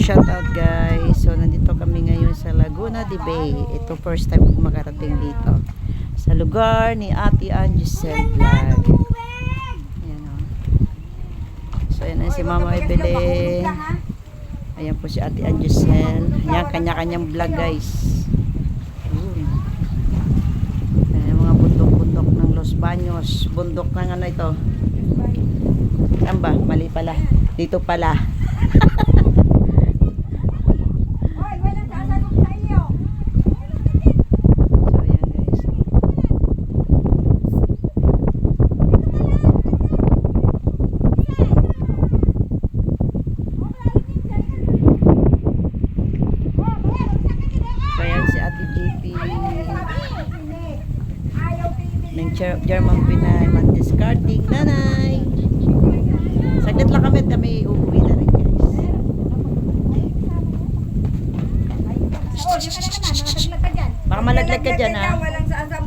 Shout out guys. So nandito kami ngayon sa Laguna de Bay. Ito first time ko makarating dito. Sa lugar ni Ate Angel Vlog. Ayan o. So ayan si Mama Evelyn. Ayan po si Ate Angel. Ayan kanya-kanyang vlog guys. Ayan mga bundok-bundok ng Los Baños. Bundok ng ano ito. Saan ba? Mali pala. Dito pala. German Pinay discarding nanay. Saglit lang kami uuwi na rin guys. Baka malaglag ka dyan ha. Walang saan sa